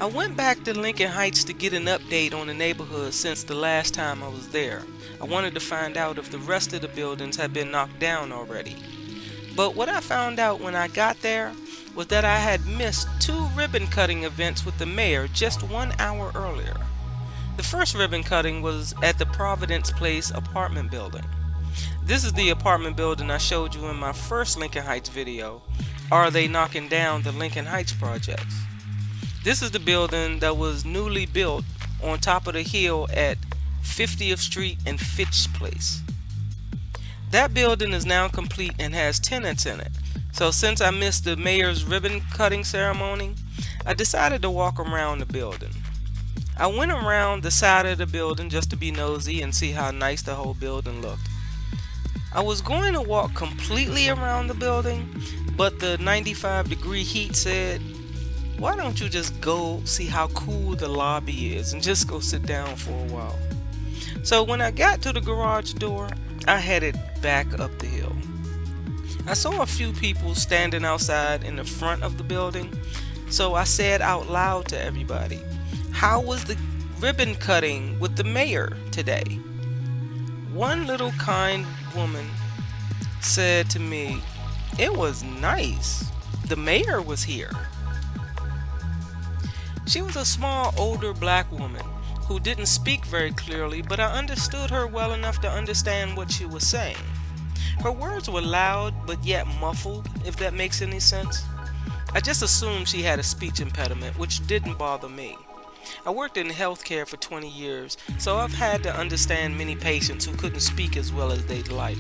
I went back to Lincoln Heights to get an update on the neighborhood since the last time I was there. I wanted to find out if the rest of the buildings had been knocked down already. But what I found out when I got there was that I had missed two ribbon cutting events with the mayor just 1 hour earlier. The first ribbon cutting was at the Providence Place apartment building. This is the apartment building I showed you in my first Lincoln Heights video. Are they knocking down the Lincoln Heights projects? This is the building that was newly built on top of the hill at 50th Street and Fitch Place. That building is now complete and has tenants in it. So since I missed the mayor's ribbon cutting ceremony, I decided to walk around the building. I went around the side of the building just to be nosy and see how nice the whole building looked. I was going to walk completely around the building, but the 95-degree heat said, why don't you just go see how cool the lobby is and just go sit down for a while. So when I got to the garage door, I headed back up the hill. I saw a few people standing outside in the front of the building, so I said out loud to everybody, how was the ribbon cutting with the mayor today? One little kind woman said to me, it was nice. The mayor was here. She was a small, older black woman who didn't speak very clearly, but I understood her well enough to understand what she was saying. Her words were loud, but yet muffled, if that makes any sense. I just assumed she had a speech impediment, which didn't bother me. I worked in healthcare for 20 years, so I've had to understand many patients who couldn't speak as well as they'd like.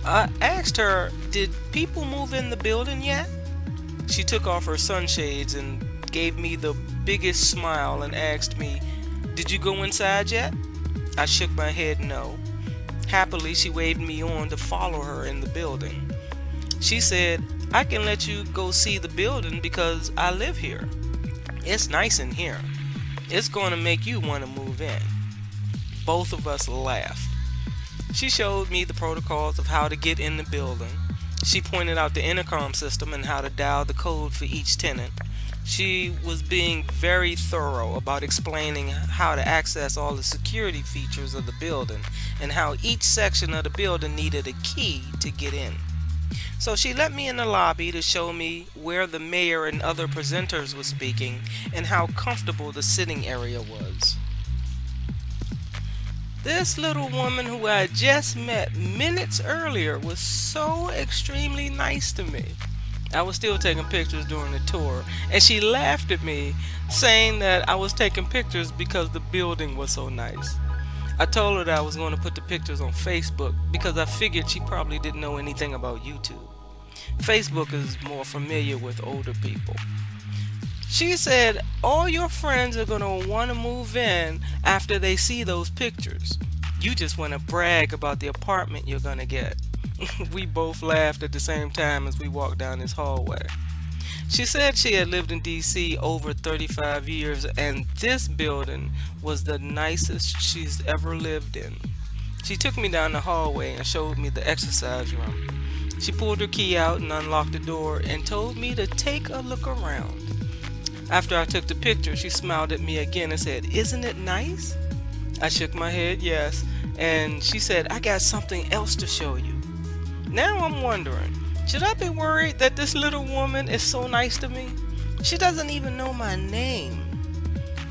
I asked her, did people move in the building yet? She took off her sunshades and gave me the biggest smile and asked me, did you go inside yet? I shook my head no. Happily, she waved me on to follow her in the building. She said, I can let you go see the building because I live here. It's nice in here. It's going to make you want to move in. Both of us laughed. She showed me the protocols of how to get in the building. She pointed out the intercom system and how to dial the code for each tenant. She was being very thorough about explaining how to access all the security features of the building and how each section of the building needed a key to get in. So she let me in the lobby to show me where the mayor and other presenters were speaking and how comfortable the sitting area was. This little woman who I had just met minutes earlier was so extremely nice to me. I was still taking pictures during the tour, and she laughed at me, saying that I was taking pictures because the building was so nice. I told her that I was going to put the pictures on Facebook because I figured she probably didn't know anything about YouTube. Facebook is more familiar with older people. She said, all your friends are going to want to move in after they see those pictures. You just want to brag about the apartment you're going to get. We both laughed at the same time as we walked down this hallway. She said she had lived in DC over 35 years and this building was the nicest she's ever lived in. She took me down the hallway and showed me the exercise room. She pulled her key out and unlocked the door and told me to take a look around. After I took the picture, she smiled at me again and said, isn't it nice? I shook my head yes, and she said, I got something else to show you. Now I'm wondering, should I be worried that this little woman is so nice to me? She doesn't even know my name.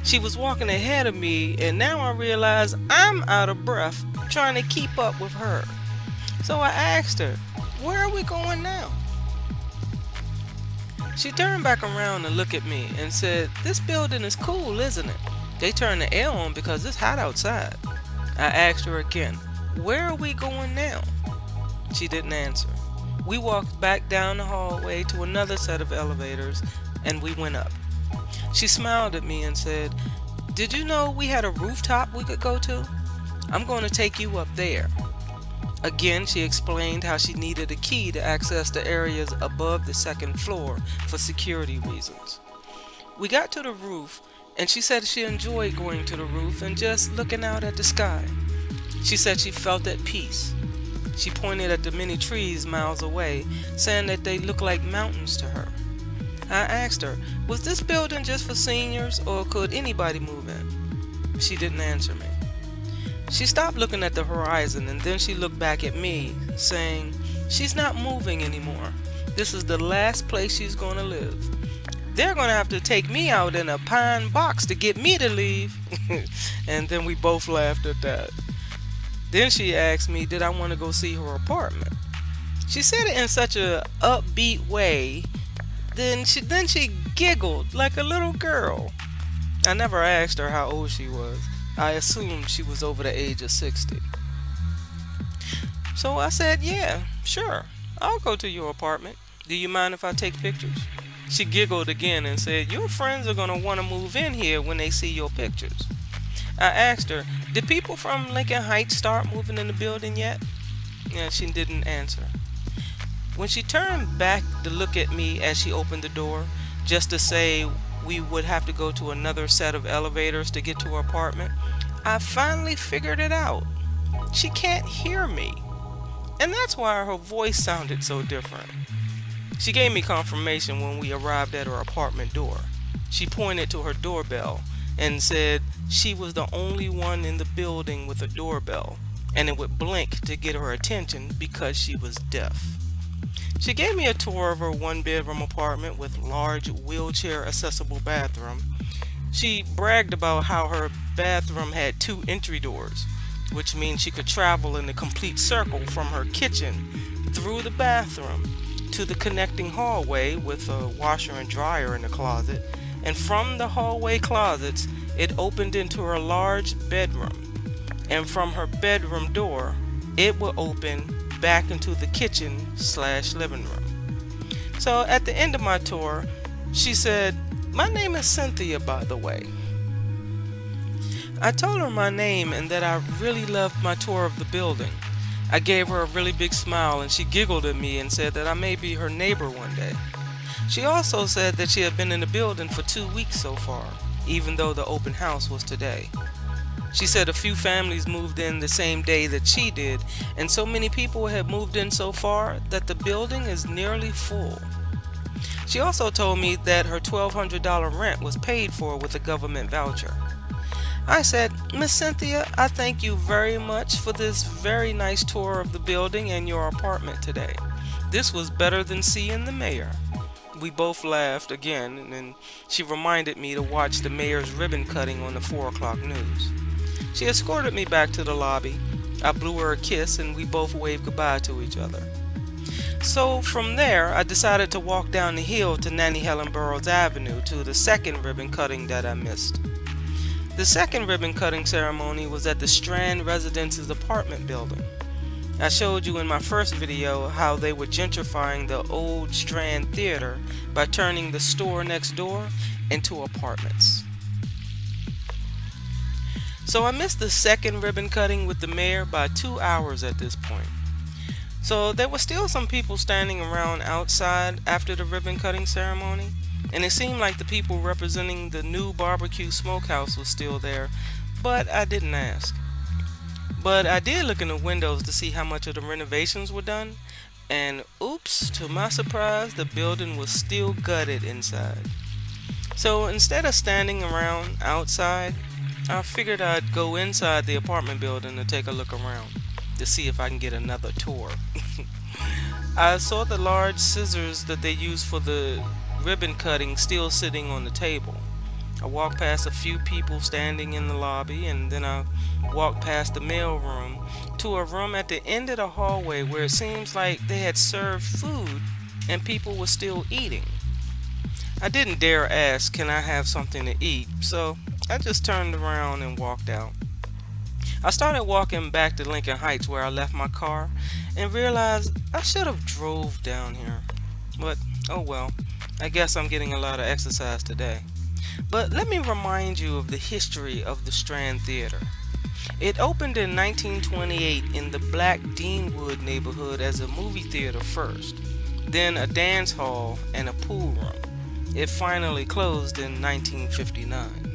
She was walking ahead of me, and now I realize I'm out of breath trying to keep up with her. So I asked her, where are we going now? She turned back around and looked at me and said, this building is cool, isn't it? They turned the air on because it's hot outside. I asked her again, where are we going now? She didn't answer. We walked back down the hallway to another set of elevators and we went up. She smiled at me and said, did you know we had a rooftop we could go to? I'm going to take you up there. Again, she explained how she needed a key to access the areas above the second floor for security reasons. We got to the roof and she said she enjoyed going to the roof and just looking out at the sky. She said she felt at peace. She pointed at the many trees miles away, saying that they looked like mountains to her. I asked her, was this building just for seniors or could anybody move in? She didn't answer me. She stopped looking at the horizon and then she looked back at me, saying, she's not moving anymore. This is the last place she's going to live. They're going to have to take me out in a pine box to get me to leave. And then we both laughed at that. Then she asked me, did I want to go see her apartment? She said it in such a upbeat way. Then she giggled like a little girl. I never asked her how old she was. I assumed she was over the age of 60. So I said, yeah, sure. I'll go to your apartment. Do you mind if I take pictures? She giggled again and said, your friends are going to want to move in here when they see your pictures. I asked her, did people from Lincoln Heights start moving in the building yet? Yeah, she didn't answer. When she turned back to look at me as she opened the door, just to say we would have to go to another set of elevators to get to her apartment, I finally figured it out. She can't hear me. And that's why her voice sounded so different. She gave me confirmation when we arrived at her apartment door. She pointed to her doorbell and said she was the only one in the building with a doorbell, and it would blink to get her attention because she was deaf. She gave me a tour of her one-bedroom apartment with large wheelchair-accessible bathroom. She bragged about how her bathroom had 2 entry doors, which means she could travel in a complete circle from her kitchen through the bathroom to the connecting hallway with a washer and dryer in the closet, and from the hallway closets it opened into her large bedroom, and from her bedroom door it would open back into the kitchen/living room. So at the end of my tour, she said, my name is Cynthia, by the way. I told her my name and that I really loved my tour of the building. I gave her a really big smile and she giggled at me and said that I may be her neighbor one day. She also said that she had been in the building for 2 weeks so far, even though the open house was today. She said a few families moved in the same day that she did, and so many people have moved in so far that the building is nearly full. She also told me that her $1,200 rent was paid for with a government voucher. I said, Miss Cynthia, I thank you very much for this very nice tour of the building and your apartment today. This was better than seeing the mayor. We both laughed again, and she reminded me to watch the mayor's ribbon cutting on the 4 o'clock news. She escorted me back to the lobby. I blew her a kiss and we both waved goodbye to each other. So from there, I decided to walk down the hill to Nanny Helen Burroughs Avenue to the second ribbon cutting that I missed. The second ribbon cutting ceremony was at the Strand Residences apartment building. I showed you in my first video how they were gentrifying the old Strand Theater by turning the store next door into apartments. So I missed the second ribbon cutting with the mayor by 2 hours at this point. So there were still some people standing around outside after the ribbon cutting ceremony, and it seemed like the people representing the new barbecue smokehouse was still there, but I didn't ask. But I did look in the windows to see how much of the renovations were done, and oops, to my surprise, the building was still gutted inside. So instead of standing around outside, I figured I'd go inside the apartment building to take a look around to see if I can get another tour. I saw the large scissors that they use for the ribbon cutting still sitting on the table. I walked past a few people standing in the lobby, and then I walked past the mail room to a room at the end of the hallway where it seems like they had served food and people were still eating. I didn't dare ask, can I have something to eat? So I just turned around and walked out. I started walking back to Lincoln Heights where I left my car and realized I should have drove down here. But oh well, I guess I'm getting a lot of exercise today. But let me remind you of the history of the Strand Theater. It opened in 1928 in the Black Deanwood neighborhood as a movie theater first, then a dance hall and a pool room. It finally closed in 1959.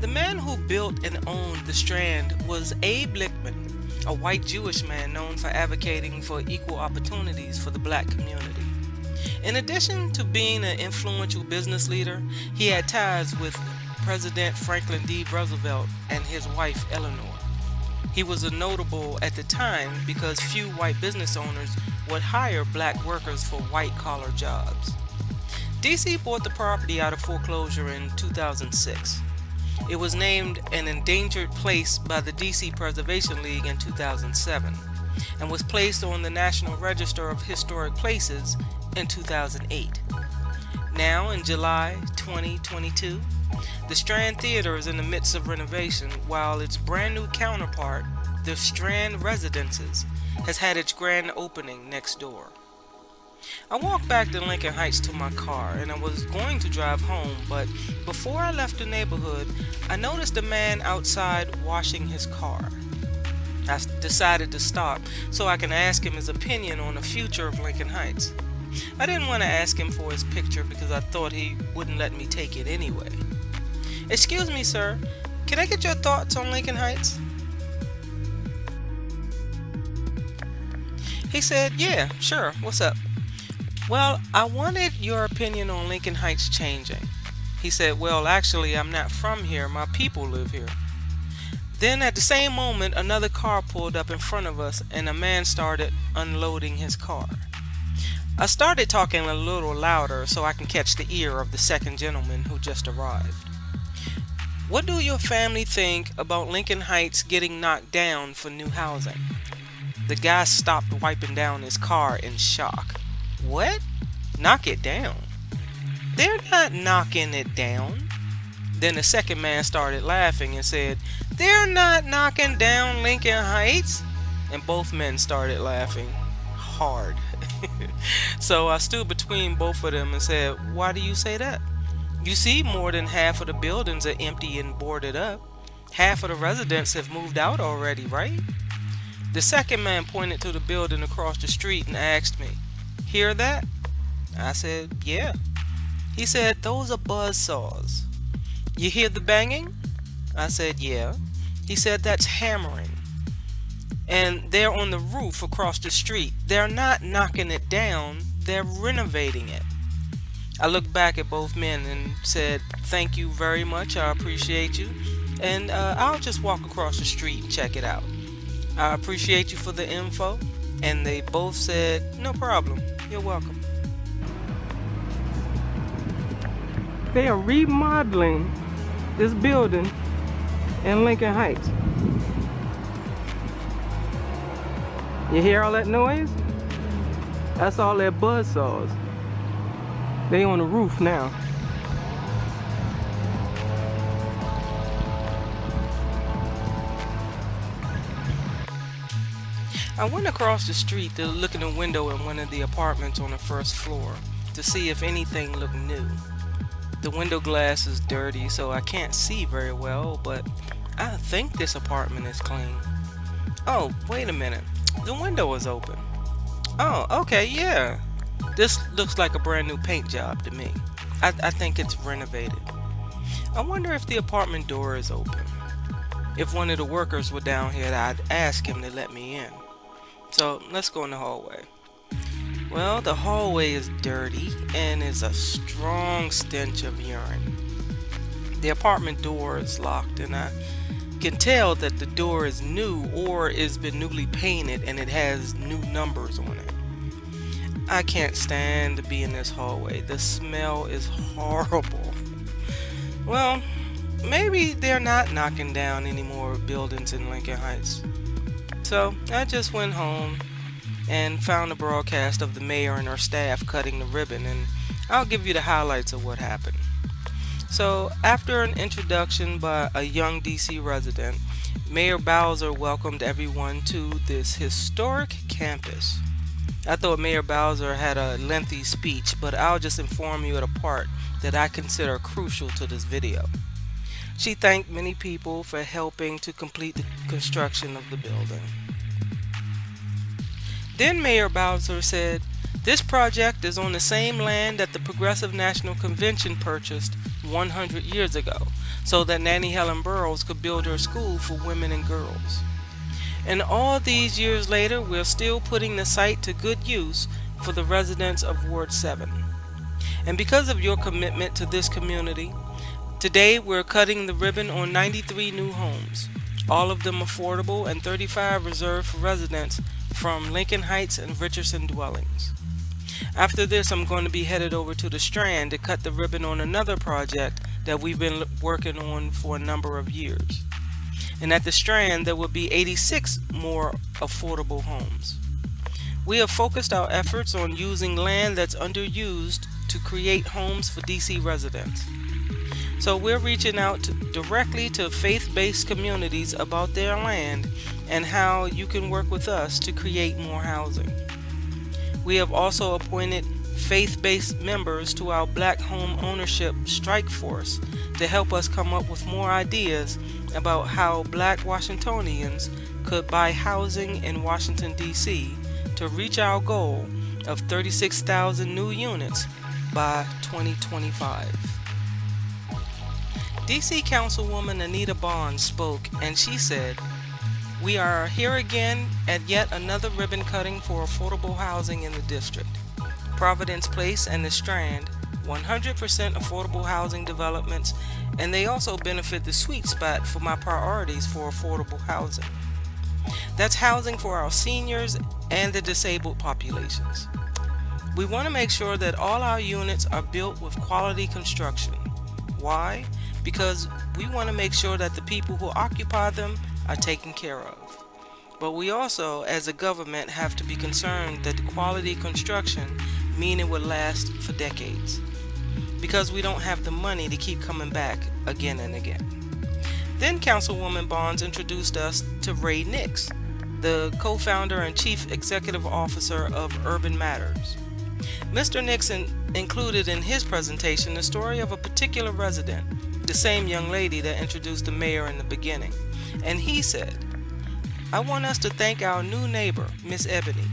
The man who built and owned the Strand was Abe Lichtman, a white Jewish man known for advocating for equal opportunities for the black community. In addition to being an influential business leader, he had ties with President Franklin D. Roosevelt and his wife Eleanor. He was a notable at the time because few white business owners would hire black workers for white-collar jobs. DC bought the property out of foreclosure in 2006. It was named an endangered place by the DC Preservation League in 2007 and was placed on the National Register of Historic Places in 2008. Now, in July 2022, the Strand Theater is in the midst of renovation, while its brand new counterpart, the Strand Residences, has had its grand opening next door. I walked back to Lincoln Heights to my car, and I was going to drive home, but before I left the neighborhood, I noticed a man outside washing his car. I decided to stop so I can ask him his opinion on the future of Lincoln Heights. I didn't want to ask him for his picture because I thought he wouldn't let me take it anyway. "Excuse me, sir, can I get your thoughts on Lincoln Heights?" He said, "Yeah, sure, what's up?" "Well, I wanted your opinion on Lincoln Heights changing." He said, "Well, actually, I'm not from here. My people live here." Then at the same moment, another car pulled up in front of us and a man started unloading his car. I started talking a little louder so I can catch the ear of the second gentleman who just arrived. "What do your family think about Lincoln Heights getting knocked down for new housing?" The guy stopped wiping down his car in shock. "What? Knock it down? They're not knocking it down." Then the second man started laughing and said, "They're not knocking down Lincoln Heights." And both men started laughing hard. So I stood between both of them and said, "Why do you say that? You see, more than half of the buildings are empty and boarded up. Half of the residents have moved out already, right?" The second man pointed to the building across the street and asked me, "Hear that?" I said, "Yeah." He said, "Those are buzz saws." "You hear the banging?" I said, "Yeah." He said, "That's hammering. And they're on the roof across the street. They're not knocking it down, they're renovating it." I looked back at both men and said, "Thank you very much, I appreciate you. And I'll just walk across the street and check it out. I appreciate you for the info." And they both said, "No problem, you're welcome." They are remodeling this building in Lincoln Heights. You hear all that noise? That's all their buzz saws. They on the roof now. I went across the street to look in the window in one of the apartments on the first floor to see if anything looked new. The window glass is dirty, so I can't see very well, but I think this apartment is clean. Oh, wait a minute. The window is open. Oh, okay, yeah. This looks like a brand new paint job to me. I think it's renovated. I wonder if the apartment door is open. If one of the workers were down here, I'd ask him to let me in. So let's go in the hallway. Well, the hallway is dirty and is a strong stench of urine. The apartment door is locked, and I can tell that the door is new or has been newly painted and it has new numbers on it. I can't stand to be in this hallway. The smell is horrible. Well, maybe they're not knocking down any more buildings in Lincoln Heights. So I just went home and found a broadcast of the mayor and her staff cutting the ribbon, and I'll give you the highlights of what happened. So after an introduction by a young DC resident, Mayor Bowser welcomed everyone to this historic campus. I thought Mayor Bowser had a lengthy speech, but I'll just inform you of the part that I consider crucial to this video. She thanked many people for helping to complete the construction of the building. Then Mayor Bowser said, "This project is on the same land that the Progressive National Convention purchased 100 years ago, so that Nannie Helen Burroughs could build her school for women and girls. And all these years later, we're still putting the site to good use for the residents of Ward 7. And because of your commitment to this community, today we're cutting the ribbon on 93 new homes, all of them affordable, and 35 reserved for residents from Lincoln Heights and Richardson dwellings. After this, I'm going to be headed over to the Strand to cut the ribbon on another project that we've been working on for a number of years. And at the Strand, there will be 86 more affordable homes. We have focused our efforts on using land that's underused to create homes for DC residents. So we're reaching out directly to faith-based communities about their land and how you can work with us to create more housing. We have also appointed faith-based members to our Black Home Ownership Strike Force to help us come up with more ideas about how Black Washingtonians could buy housing in Washington, D.C. to reach our goal of 36,000 new units by 2025. D.C. Councilwoman Anita Barnes spoke, and she said, "We are here again at yet another ribbon cutting for affordable housing in the district. Providence Place and the Strand, 100% affordable housing developments, and they also benefit the sweet spot for my priorities for affordable housing. That's housing for our seniors and the disabled populations. We want to make sure that all our units are built with quality construction. Why? Because we want to make sure that the people who occupy them are taken care of. But we also, as a government, have to be concerned that the quality construction mean it will last for decades, because we don't have the money to keep coming back again and again." Then Councilwoman Barnes introduced us to Ray Nix, the co-founder and chief executive officer of Urban Matters. Mr. Nixon included in his presentation the story of a particular resident, the same young lady that introduced the mayor in the beginning. And he said, "I want us to thank our new neighbor, Miss Ebony.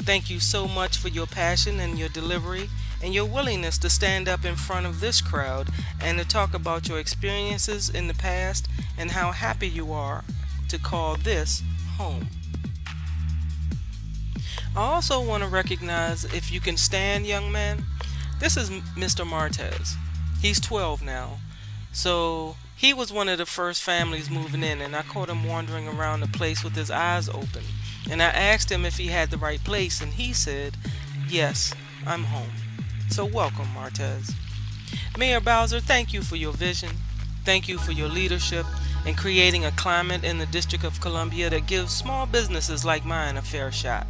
Thank you so much for your passion and your delivery and your willingness to stand up in front of this crowd and to talk about your experiences in the past and how happy you are to call this home." I also want to recognize, if you can stand, young man, this is Mr. Martez. He's 12 now. So he was one of the first families moving in, and I caught him wandering around the place with his eyes open. And I asked him if he had the right place, and he said, "Yes, I'm home." So welcome, Martez. Mayor Bowser, thank you for your vision. Thank you for your leadership in creating a climate in the District of Columbia that gives small businesses like mine a fair shot.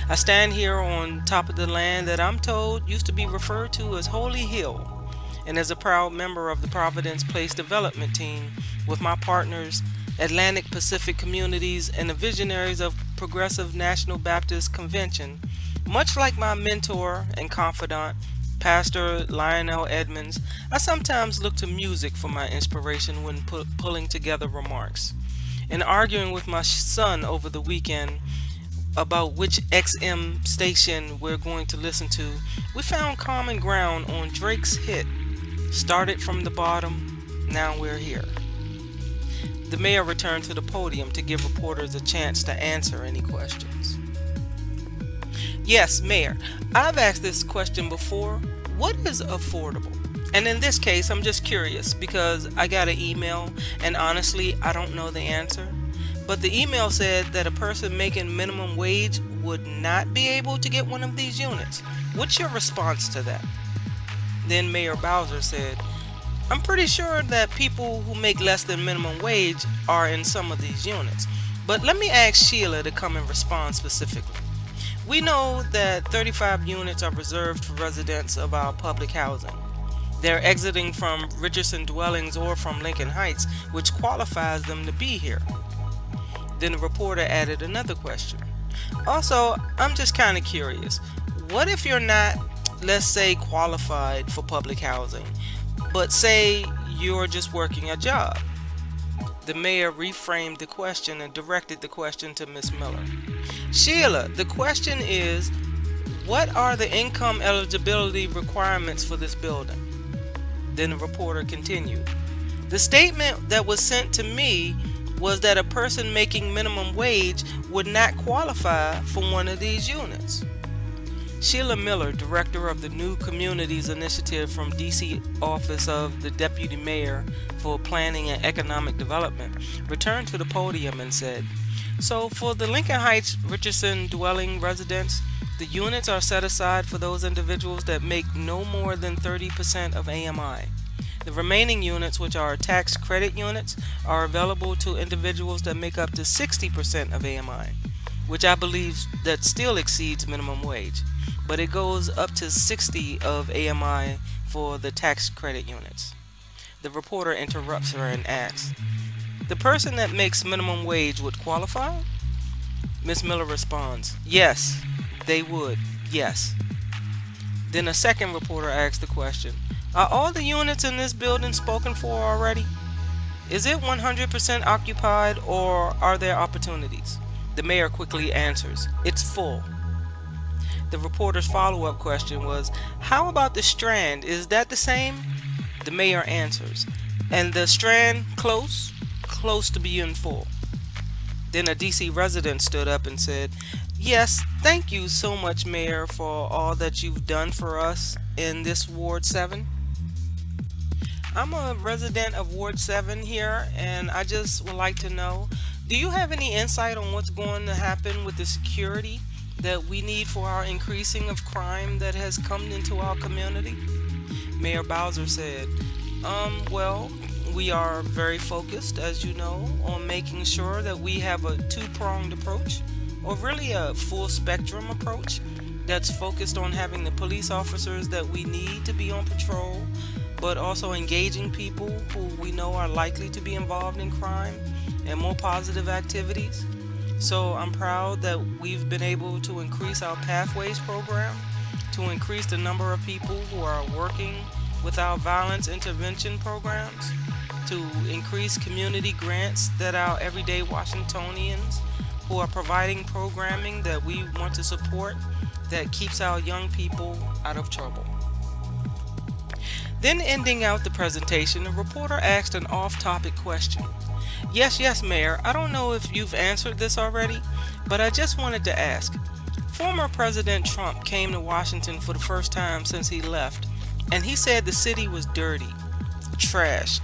I stand here on top of the land that I'm told used to be referred to as Holy Hill, and as a proud member of the Providence Place Development Team with my partners, Atlantic Pacific Communities, and the visionaries of Progressive National Baptist Convention, much like my mentor and confidant, Pastor Lionel Edmonds, I sometimes look to music for my inspiration when pulling together remarks. In arguing with my son over the weekend about which XM station we're going to listen to, we found common ground on Drake's hit, "Started from the Bottom, Now We're Here." The mayor returned to the podium to give reporters a chance to answer any questions. Yes, Mayor, I've asked this question before. What is affordable? And in this case, I'm just curious because I got an email and honestly, I don't know the answer. But the email said that a person making minimum wage would not be able to get one of these units. What's your response to that? Then Mayor Bowser said, "I'm pretty sure that people who make less than minimum wage are in some of these units. But let me ask Sheila to come and respond specifically. We know that 35 units are reserved for residents of our public housing. They're exiting from Richardson dwellings or from Lincoln Heights, which qualifies them to be here." Then the reporter added another question. "Also, I'm just kind of curious. What if you're not, let's say, qualified for public housing, but say you're just working a job?" The mayor reframed the question and directed the question to Miss Miller. "Sheila, the question is, what are the income eligibility requirements for this building?" Then the reporter continued, "The statement that was sent to me was that a person making minimum wage would not qualify for one of these units. Sheila Miller, director of the New Communities Initiative from DC Office of the Deputy Mayor for Planning and Economic Development, returned to the podium and said, "So for the Lincoln Heights Richardson dwelling residents, the units are set aside for those individuals that make no more than 30% of AMI. The remaining units, which are tax credit units, are available to individuals that make up to 60% of AMI, which I believe that still exceeds minimum wage, but it goes up to 60 of AMI for the tax credit units." The reporter interrupts her and asks, "The person that makes minimum wage would qualify?" Miss Miller responds, "Yes, they would, yes." Then a second reporter asks the question, "Are all the units in this building spoken for already? Is it 100% occupied, or are there opportunities?" The mayor quickly answers, "It's full." The reporter's follow-up question was, "How about the Strand? Is that the same?" The mayor answers, "And the Strand close? Close to being full." Then a DC resident stood up and said, "Yes, thank you so much, Mayor, for all that you've done for us in this Ward 7. I'm a resident of Ward 7 here, and I just would like to know, do you have any insight on what's going to happen with the security that we need for our increasing of crime that has come into our community?" Mayor Bowser said, Well, we are very focused, as you know, on making sure that we have a two-pronged approach, or really a full spectrum approach that's focused on having the police officers that we need to be on patrol, but also engaging people who we know are likely to be involved in crime and more positive activities. So I'm proud that we've been able to increase our Pathways program, to increase the number of people who are working with our violence intervention programs, to increase community grants that our everyday Washingtonians who are providing programming that we want to support that keeps our young people out of trouble. Then, ending out the presentation, the reporter asked an off-topic question. Yes, Mayor, I don't know if you've answered this already, but I just wanted to ask. Former President Trump came to Washington for the first time since he left, and he said the city was dirty, trashed,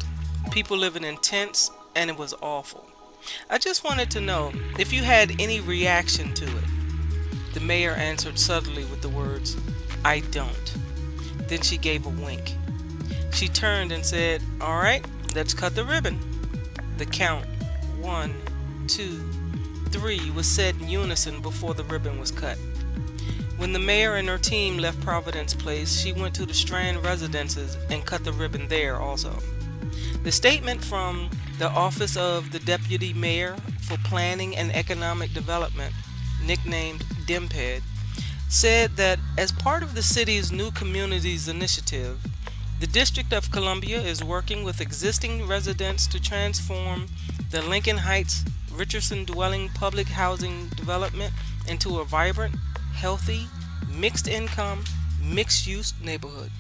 people living in tents, and it was awful. I just wanted to know if you had any reaction to it. The mayor answered subtly with the words, "I don't." Then she gave a wink. She turned and said, "All right, let's cut the ribbon." The count, 1, 2, 3, was said in unison before the ribbon was cut. When the mayor and her team left Providence Place, she went to the Strand residences and cut the ribbon there also. The statement from the Office of the Deputy Mayor for Planning and Economic Development, nicknamed DEMPED, said that as part of the city's New Communities Initiative, the District of Columbia is working with existing residents to transform the Lincoln Heights Richardson dwelling public housing development into a vibrant, healthy, mixed-income, mixed-use neighborhood.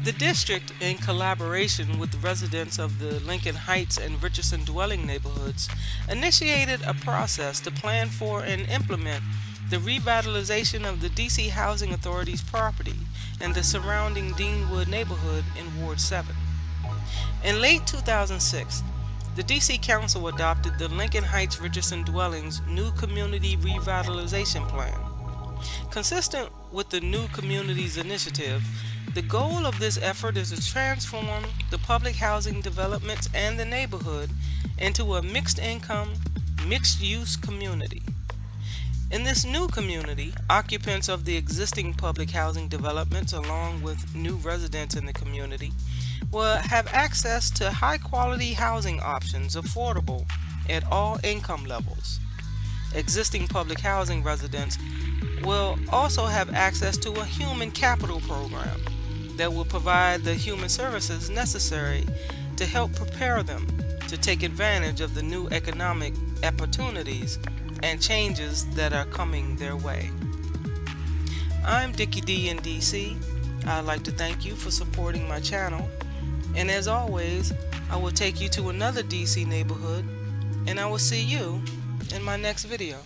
The district, in collaboration with the residents of the Lincoln Heights and Richardson dwelling neighborhoods, initiated a process to plan for and implement the revitalization of the DC Housing Authority's property and the surrounding Deanwood neighborhood in Ward 7. In late 2006, the DC Council adopted the Lincoln Heights Richardson Dwellings New Community Revitalization Plan. Consistent with the New Communities Initiative, the goal of this effort is to transform the public housing developments and the neighborhood into a mixed-income, mixed-use community. In this new community, occupants of the existing public housing developments, along with new residents in the community, will have access to high-quality housing options affordable at all income levels. Existing public housing residents will also have access to a human capital program that will provide the human services necessary to help prepare them to take advantage of the new economic opportunities and changes that are coming their way. I'm Dickie D in DC. I'd like to thank you for supporting my channel, and as always, I will take you to another DC neighborhood, and I will see you in my next video.